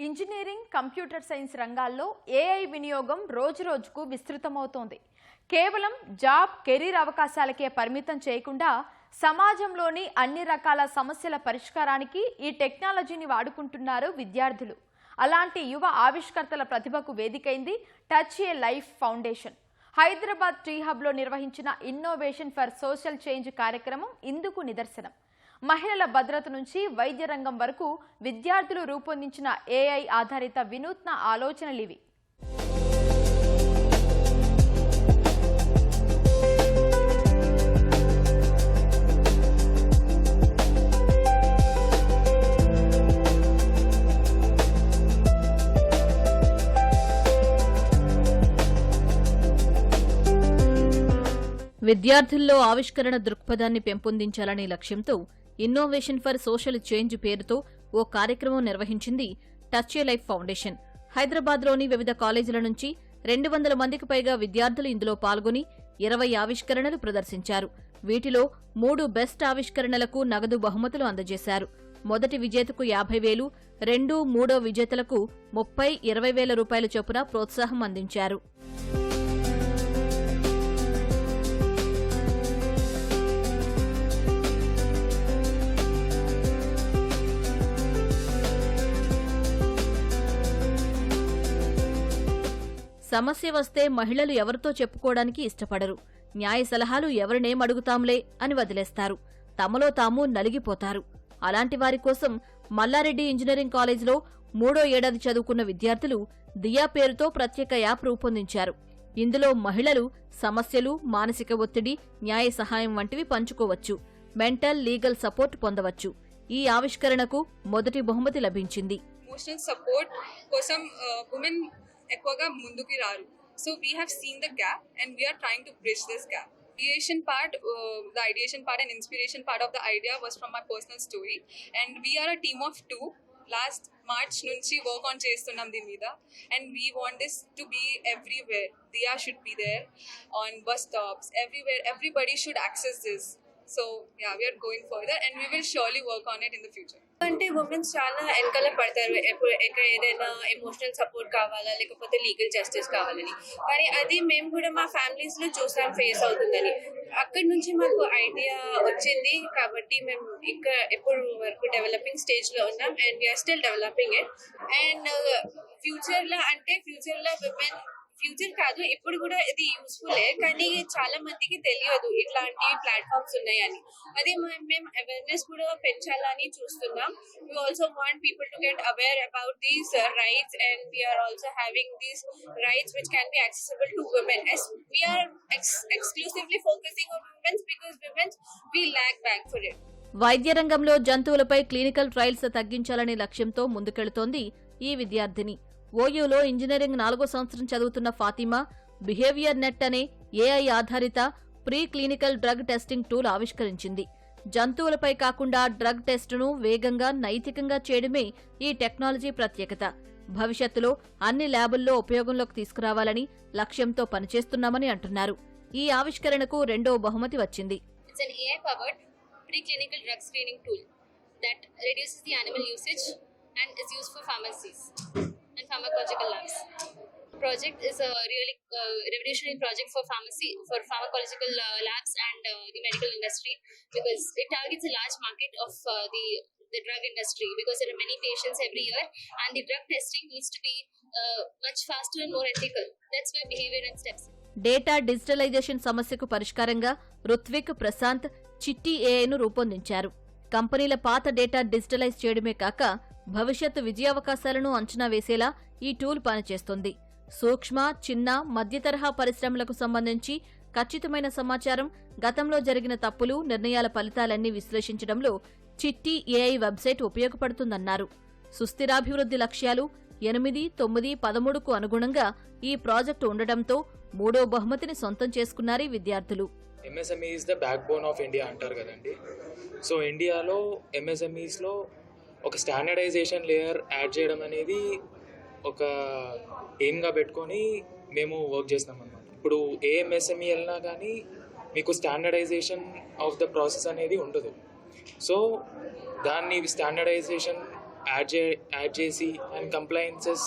Engineering, computer science రంగాల్లో AI వినియోగం రోజురోజుకు విస్తృతమవుతోంది. కేవలం జాబ్, కెరీర్ అవకాశాలకే పరిమితం చేయకుండా సమాజంలోని అన్ని రకాల సమస్యల పరిష్కారానికి ఈ టెక్నాలజీని వాడుకుంటున్నారు విద్యార్థులు. అలాంటి యువ ఆవిష్కర్తల ప్రతిభకు వేదికైంది టచ్ ఏ లైఫ్ ఫౌండేషన్. హైదరాబాద్ ట్రీ హబ్లో నిర్వహించిన ఇన్నోవేషన్ ఫర్ సోషల్ చేంజ్ కార్యక్రమం ఇందుకు నిదర్శనం. మహిళల భద్రత నుంచి వైద్య రంగం వరకు విద్యార్థులు రూపొందించిన ఏఐ ఆధారిత వినూత్న ఆలోచనలివి. విద్యార్థుల్లో ఆవిష్కరణ దృక్పథాన్ని పెంపొందించాలనే లక్ష్యంతో ఇన్నోవేషన్ ఫర్ సోషల్ చేంజ్ పేరుతో ఓ కార్యక్రమం నిర్వహించింది టచ్ ఏ లైఫ్ ఫౌండేషన్. హైదరాబాద్లోని వివిధ కాలేజీల నుంచి 200 మందికి పైగా విద్యార్థులు ఇందులో పాల్గొని 20 ఆవిష్కరణలు ప్రదర్శించారు. వీటిలో 3 బెస్ట్ ఆవిష్కరణలకు నగదు బహుమతులు అందజేశారు. మొదటి విజేతకు 50,000, 2, 3 విజేతలకు 30, 20,000 రూపాయల చొప్పున ప్రోత్సాహం అందించారు. సమస్య వస్తే మహిళలు ఎవరితో చెప్పుకోవడానికి ఇష్టపడరు. న్యాయ సలహాలు ఎవరినేమడుగుతాంలే అని వదిలేస్తారు. తమలో తాము నలిగిపోతారు. అలాంటి వారి కోసం మల్లారెడ్డి ఇంజనీరింగ్ కాలేజీలో 3వ ఏడాది చదువుకున్న విద్యార్థులు దియా పేరుతో ప్రత్యేక యాప్ రూపొందించారు. ఇందులో మహిళలు సమస్యలు, మానసిక ఒత్తిడి, న్యాయ సహాయం వంటివి పంచుకోవచ్చు. మెంటల్, లీగల్ సపోర్ట్ పొందవచ్చు. ఈ ఆవిష్కరణకు మొదటి బహుమతి లభించింది. ఎక్కువగా ముందుకి రారు. So we have seen the gap and we're trying to bridge this gap. The ideation part and inspiration part of the idea was from my personal story, and we are a team of 2. Last March nunchi work on chestunnam din meeda, and we want this to be everywhere. Diya should be there on bus stops, everywhere. Everybody should access this. So yeah, we are going further and we will surely work on it in the future. అంటే women's చాలా వెనకాల పడతారు. ఎక్కడ ఏదైనా emotional support కావాలా, లేకపోతే legal justice కావాలని. కానీ అది మేము కూడా మా ఫ్యామిలీస్ లో చూసాం ఫేస్ అవుతుందని. అక్కడి నుంచి మాకు ఐడియా వచ్చింది. కాబట్టి మేము ఇక్కడ ఎప్పుడు వరకు డెవలపింగ్ స్టేజ్ లో ఉన్నాం and we're still developing it. And future లో విమెన్ ఫ్యూచర్ కాదు, ఇప్పుడు కూడా ఇది యూస్ఫుల్లే. కానీ చాలా మందికి తెలియదు ఇట్లాంటి ప్లాట్ఫామ్స్ ఉన్నాయని. అది మేము అవేర్నెస్ కూడా పెంచాలని చూస్తున్నాం. We also want people to get aware about these rights, and we are also having these rights which can be accessible to women. As we are exclusively focusing on women because women we lag back for it. వైద్య రంగంలో జంతువులపై clinical trials తగ్గించాలనే లక్ష్యంతో ముందుకెళుతోంది ఈ విద్యార్థిని. ఓయూలో engineering 4వ సంవత్సరం చదువుతున్న Fatima behaviour net అనే ఏఐ ఆధారిత pre clinical drug testing tool ఆవిష్కరించింది. జంతువులపై కాకుండా డ్రగ్ టెస్టును వేగంగా, నైతికంగా చేయడమే ఈ టెక్నాలజీ ప్రత్యేకత. భవిష్యత్తులో అన్ని ల్యాబుల్లో ఉపయోగంలోకి తీసుకురావాలని లక్ష్యంతో పనిచేస్తున్నామని అంటున్నారు. ఈ ఆవిష్కరణకు 2వ బహుమతి వచ్చింది. Preclinical drug screening tool that reduces the animal usage and is used for pharmacies and pharmacological labs. Project is a really revolutionary project for pharmacological labs and the medical industry, because it targets a large market of the drug industry, because there are many patients every year and the drug testing needs to be much faster and more ethical. That's why behavior and steps. Data digitalization సమస్యకు పరిష్కారంగా రుత్విక్, ప్రశాంత్ చిట్టి ఏఐను రూపొందించారు. కంపెనీల పాత data digitalise చేయడమే కాక భవిష్యత్తు విజయావకాశాలను అంచనా వేసేలా ఈ టూల్ పనిచేస్తుంది. సూక్ష్మ, చిన్న, మధ్యతరహా పరిశ్రమలకు సంబంధించి ఖచ్చితమైన సమాచారం, గతంలో జరిగిన తప్పులు, నిర్ణయాల ఫలితాలన్నీ విశ్లేషించడంలో చిట్టి ఏఐ వెబ్సైట్ ఉపయోగపడుతుందన్నారు. సుస్థిరాభివృద్ధి లక్ష్యాలు 8, 9, 13కు అనుగుణంగా ఈ ప్రాజెక్టు ఉండటంతో 3వ బహుమతిని సొంతం చేసుకున్నారు ఈ విద్యార్థులు. MSME is the backbone of India అంటారు కదండి. సో ఇండియాలో MSMEస్లో ఒక స్టాండర్డైజేషన్ లేయర్ యాడ్ చేయడం అనేది ఒక ఎయిమ్గా పెట్టుకొని మేము వర్క్ చేస్తాం అన్నమాట. ఇప్పుడు ఏ MSME వెళ్ళినా కానీ మీకు స్టాండర్డైజేషన్ ఆఫ్ ద ప్రాసెస్ అనేది ఉండదు. సో దాన్ని స్టాండర్డైజేషన్ యాడ్ చేసి అండ్ కంప్లైన్సెస్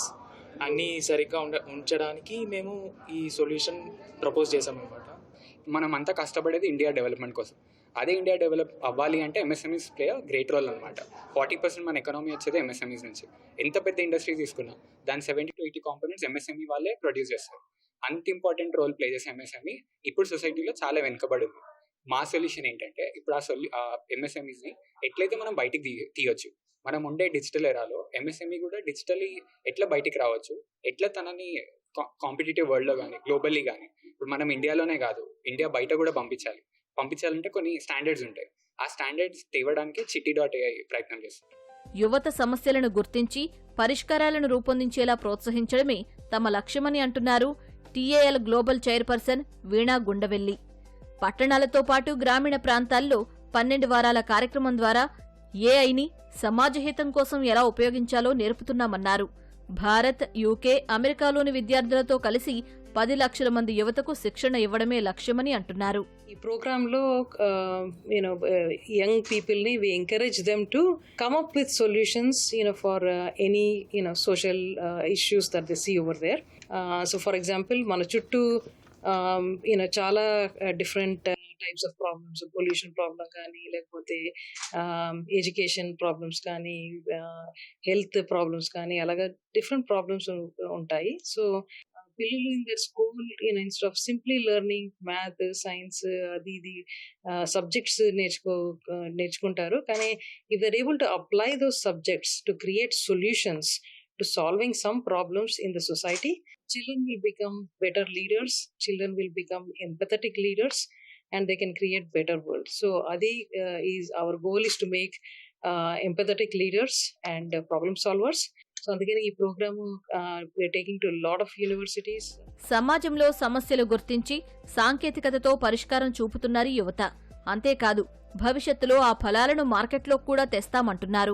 అన్నీ సరిగ్గా ఉంచడానికి మేము ఈ సొల్యూషన్ ప్రపోజ్ చేసామన్నమాట. మనం అంతా కష్టపడేది ఇండియా డెవలప్మెంట్ కోసం. అదే ఇండియా డెవలప్ అవ్వాలి అంటే ఎంఎస్ఎంఈస్ ప్లే గ్రేట్ రోల్ అనమాట. 40% మన ఎకనామీ వచ్చేది ఎంఎస్ఎంఈస్ నుంచి. ఎంత పెద్ద ఇండస్ట్రీ తీసుకున్నా దాని 70 to 80 కాంపోనెంట్స్ ఎంఎస్ఎంఈ వాళ్ళే ప్రొడ్యూస్ చేస్తారు. అంత ఇంపార్టెంట్ రోల్ ప్లే చేసే ఎంఎస్ఎంఈ ఇప్పుడు సొసైటీలో చాలా వెనుకబడి ఉంది. మా సొల్యూషన్ ఏంటంటే ఇప్పుడు ఆ ఎంఎస్ఎంఈస్ని ఎట్లయితే మనం బయటికి తీయొచ్చు, మనం ఉండే డిజిటల్ ఎరాలో ఎంఎస్ఎంఈ కూడా డిజిటలీ ఎట్లా బయటికి రావచ్చు, ఎట్లా తనని కాంపిటేటివ్ వరల్డ్లో కానీ గ్లోబల్లీ కానీ ఇప్పుడు మనం ఇండియాలోనే కాదు ఇండియా బయట కూడా పంపించాలంటే కొన్ని స్టాండర్డ్స్ ఉంటాయి. ఆ స్టాండర్డ్స్ తేవడానికి Chitti.ai ప్రయత్నం చేస్తుంది. యువత సమస్యలను గుర్తించి పరిష్కారాలను రూపొందించేలా ప్రోత్సహించడమే తమ లక్ష్యమని అంటున్నారు TAL గ్లోబల్ చైర్పర్సన్ వీణా గుండవెల్లి. పట్టణాలతో పాటు గ్రామీణ ప్రాంతాల్లో 12 వారాల కార్యక్రమం ద్వారా ఏఐని సమాజహితం కోసం ఎలా ఉపయోగించాలో నేర్పుతున్నామన్నారు. భారత్, UK, అమెరికాలోని విద్యార్థులతో కలిసి 10 లక్షల మంది యువతకు శిక్షణ ఇవ్వడమే లక్ష్యమని అంటున్నారు. ఈ ప్రోగ్రాంలో యంగ్ పీపుల్ని we encourage them to come up with solutions for any social issues that they see over there. So for example మన చుట్టూ చాలా different types of problems, pollution problem కానీ లేకపోతే ఎడ్యుకేషన్ ప్రాబ్లమ్స్ కానీ హెల్త్ ప్రాబ్లమ్స్ కానీ అలాగా different problems ఉంటాయి. So పిల్లలు in their school instead of simply learning math, science అది ఇది సబ్జెక్ట్స్ నేర్చుకుంటారు. కానీ if they're able to apply those subjects to create solutions to solving some problems in the society, children will become better leaders, children will become empathetic leaders, and they can create better world. So adi is our goal is to make empathetic leaders and problem solvers. So అందుకని ఈ programme we are taking to a lot of universities. సమాజంలో సమస్యలు గుర్తించి సాంకేతికతతో పరిష్కారం చూపుతున్నారు యువత. అంతేకాదు భవిష్యత్తులో ఆ ఫలాలను మార్కెట్లో కూడా తెస్తామంటున్నారు.